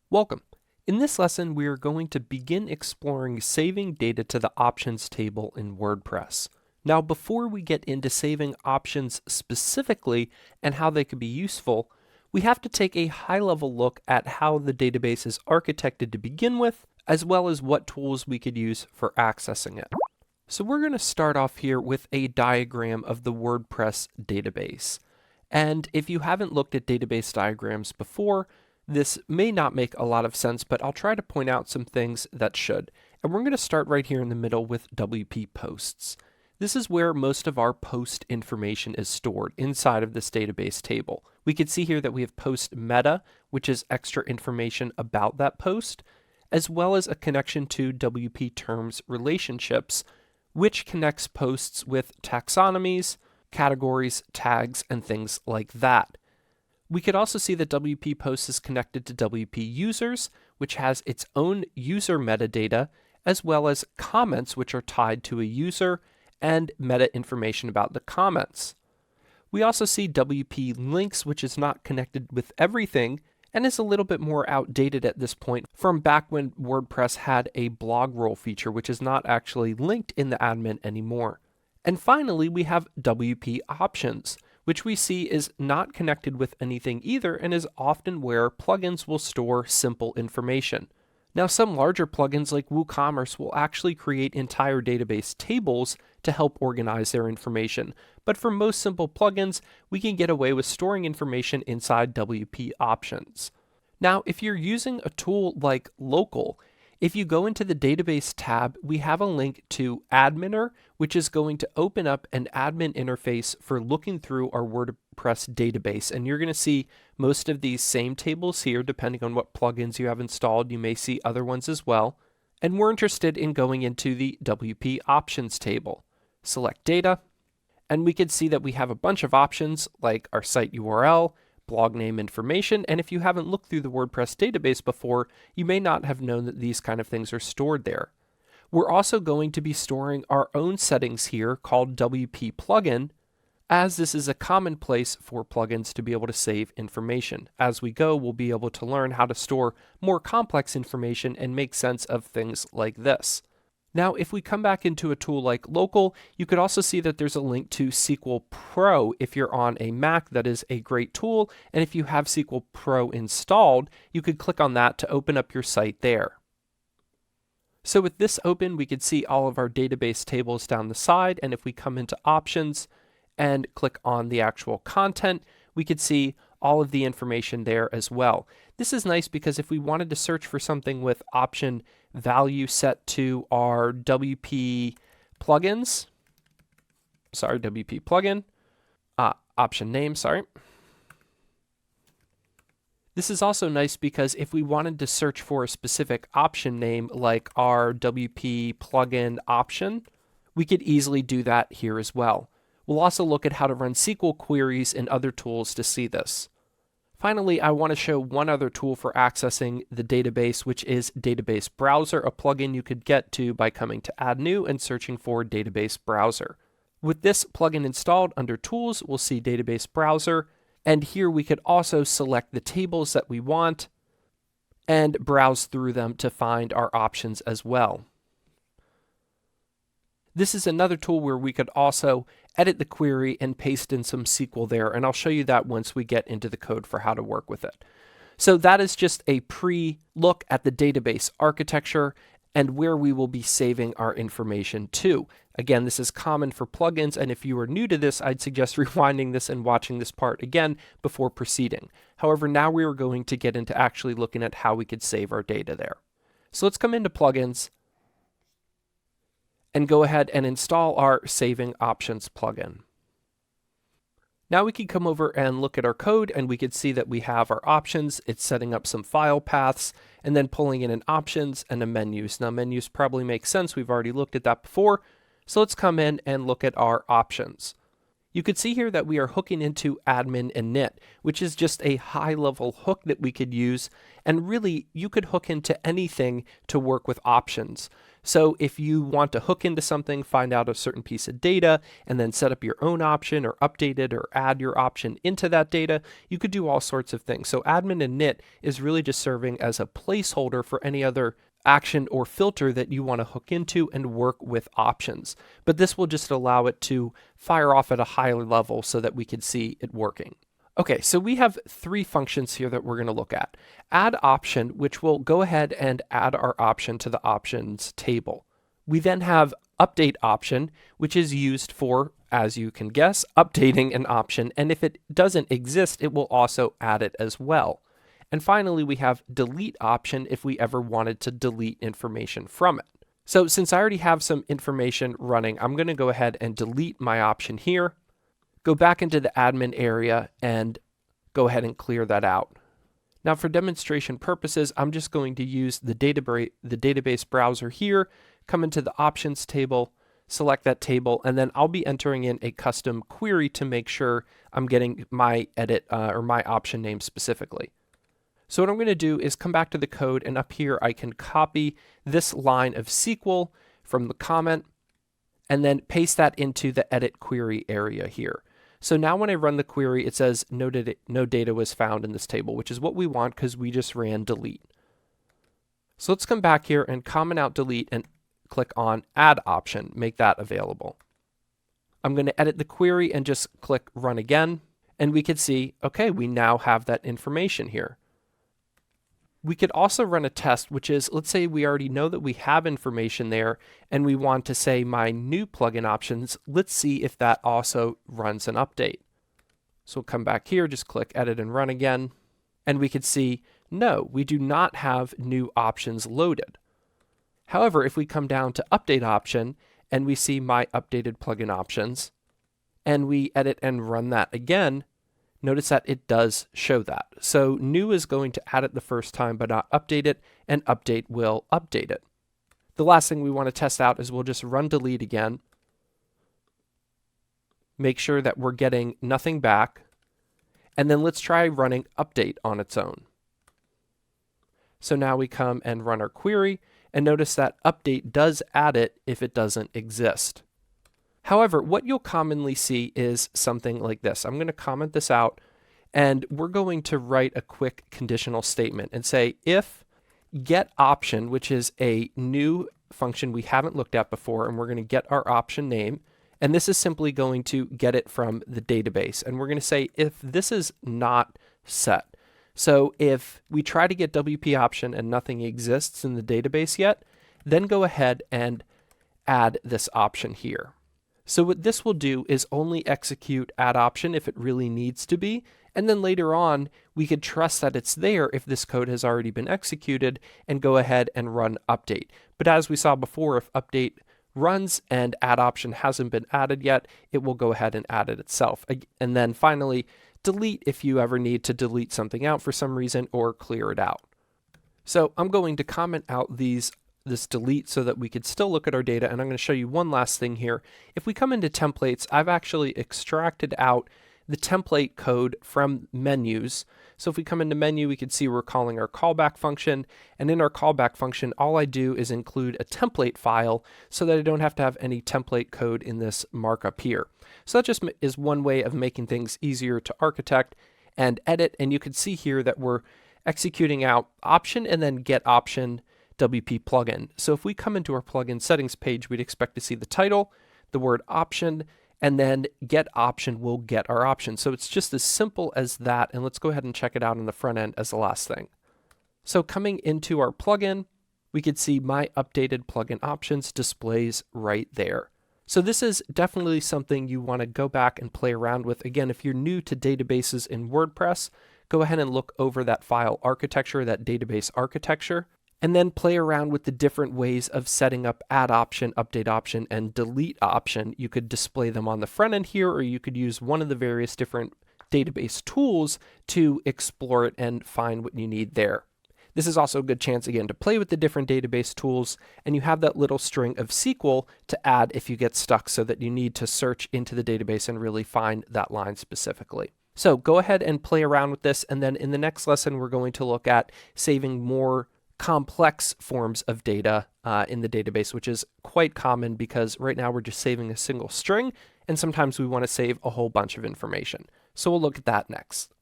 Welcome. In this lesson, we are going to begin exploring saving data to the options table in WordPress. Now, before we get into saving options specifically and how they could be useful, we have to take a high-level look at how the database is architected to begin with, as well as what tools we could use for accessing it. So we're going to start off here with a diagram of the WordPress database. And if you haven't looked at database diagrams before, this may not make a lot of sense, but I'll try to point out some things that should. And we're going to start right here in the middle with WP posts. This is where most of our post information is stored inside of this database table. We can see here that we have post meta, which is extra information about that post, as well as a connection to WP terms relationships, which connects posts with taxonomies, categories, tags, and things like that. We could also see that WP Posts is connected to WP Users, which has its own user metadata, as well as comments, which are tied to a user, and meta information about the comments. We also see WP Links, which is not connected with everything, and is a little bit more outdated at this point from back when WordPress had a blog roll feature, which is not actually linked in the admin anymore. And finally, we have WP Options, which we see is not connected with anything either and is often where plugins will store simple information. Now, some larger plugins like WooCommerce will actually create entire database tables to help organize their information, but for most simple plugins, we can get away with storing information inside WP Options. Now, if you're using a tool like Local, if you go into the database tab, we have a link to Adminer, which is going to open up an admin interface for looking through our WordPress database. And you're going to see most of these same tables here, depending on what plugins you have installed. You may see other ones as well. And we're interested in going into the WP Options table. Select Data, and we can see that we have a bunch of options like our site URL, blog name information, and if you haven't looked through the WordPress database before, you may not have known that these kind of things are stored there. We're also going to be storing our own settings here called WP Plugin, as this is a common place for plugins to be able to save information. As we go, we'll be able to learn how to store more complex information and make sense of things like this. Now, if we come back into a tool like Local, you could also see that there's a link to SQL Pro if you're on a Mac. That is a great tool. And if you have SQL Pro installed, you could click on that to open up your site there. So with this open, we could see all of our database tables down the side. And if we come into Options and click on the actual content, we could see all of the information there as well. This is nice because if we wanted to search for something with option value set to our WP plugins, WP plugin, option name, This is also nice because if we wanted to search for a specific option name like our WP plugin option, we could easily do that here as well. We'll also look at how to run SQL queries and other tools to see this. Finally, I want to show one other tool for accessing the database, which is Database Browser, a plugin you could get to by coming to Add New and searching for Database Browser. With this plugin installed under Tools, we'll see Database Browser, and here we could also select the tables that we want and browse through them to find our options as well. This is another tool where we could also edit the query and paste in some SQL there, and I'll show you that once we get into the code for how to work with it. So that is just a pre-look at the database architecture and where we will be saving our information to. Again, this is common for plugins, and if you are new to this, I'd suggest rewinding this and watching this part again before proceeding. However, now we are going to get into actually looking at how we could save our data there. So let's come into plugins and go ahead and install our Saving Options plugin. Now we can come over and look at our code, and we can see that we have our options. It's setting up some file paths and then pulling in an options and a menus. Now menus probably make sense. We've already looked at that before. So let's come in and look at our options. You could see here that we are hooking into admin init, which is just a high-level hook that we could use, and really you could hook into anything to work with options. So if you want to hook into something, find out a certain piece of data, and then set up your own option or update it or add your option into that data, you could do all sorts of things. So admin init is really just serving as a placeholder for any other action or filter that you want to hook into and work with options. But this will just allow it to fire off at a higher level so that we can see it working. Okay, so we have three functions here that we're going to look at. Add option, which will go ahead and add our option to the options table. We then have update option, which is used for, as you can guess, updating an option, and if it doesn't exist, it will also add it as well. And finally, we have delete option if we ever wanted to delete information from it. So since I already have some information running, I'm going to go ahead and delete my option here, go back into the admin area and go ahead and clear that out. Now for demonstration purposes, I'm just going to use the database browser here, come into the options table, select that table, and then I'll be entering in a custom query to make sure I'm getting my edit or my option name specifically. So what I'm going to do is come back to the code, and up here I can copy this line of SQL from the comment and then paste that into the edit query area here. So now when I run the query, it says no data was found in this table, which is what we want because we just ran delete. So let's come back here and comment out delete and click on add option, make that available. I'm going to edit the query and just click run again, and we can see, okay, we now have that information here. We could also run a test, which is, let's say we already know that we have information there and we want to say my new plugin options. Let's see if that also runs an update. So we'll come back here, just click edit and run again. And we could see, no, we do not have new options loaded. However, if we come down to update option and we see my updated plugin options and we edit and run that again, notice that it does show that. So new is going to add it the first time but not update it, and update will update it. The last thing we want to test out is we'll just run delete again. Make sure that we're getting nothing back. And then let's try running update on its own. So now we come and run our query, and notice that update does add it if it doesn't exist. However, what you'll commonly see is something like this. I'm going to comment this out, and we're going to write a quick conditional statement and say if get option, which is a new function we haven't looked at before, and we're going to get our option name, and this is simply going to get it from the database. And we're going to say if this is not set. So if we try to get WP option and nothing exists in the database yet, then go ahead and add this option here. So what this will do is only execute add option if it really needs to be, and then later on we could trust that it's there if this code has already been executed and go ahead and run update. But as we saw before, if update runs and add option hasn't been added yet, it will go ahead and add it itself. And then finally, delete if you ever need to delete something out for some reason or clear it out. So I'm going to comment out this delete so that we could still look at our data, and I'm going to show you one last thing here. If we come into templates, I've actually extracted out the template code from menus. So if we come into menu, we can see we're calling our callback function, and in our callback function, all I do is include a template file so that I don't have to have any template code in this markup here. So that just is one way of making things easier to architect and edit, and you can see here that we're executing out option and then get option WP plugin. So if we come into our plugin settings page, we'd expect to see the title, the word option, and then get option will get our option. So it's just as simple as that, and let's go ahead and check it out on the front end as the last thing. So coming into our plugin, we could see my updated plugin options displays right there. So this is definitely something you want to go back and play around with. Again, if you're new to databases in WordPress, go ahead and look over that file architecture, that database architecture, and then play around with the different ways of setting up add option, update option, and delete option. You could display them on the front end here, or you could use one of the various different database tools to explore it and find what you need there. This is also a good chance, again, to play with the different database tools, and you have that little string of SQL to add if you get stuck so that you need to search into the database and really find that line specifically. So go ahead and play around with this, and then in the next lesson, we're going to look at saving more complex forms of data in the database, which is quite common because right now we're just saving a single string, and sometimes we want to save a whole bunch of information. So we'll look at that next.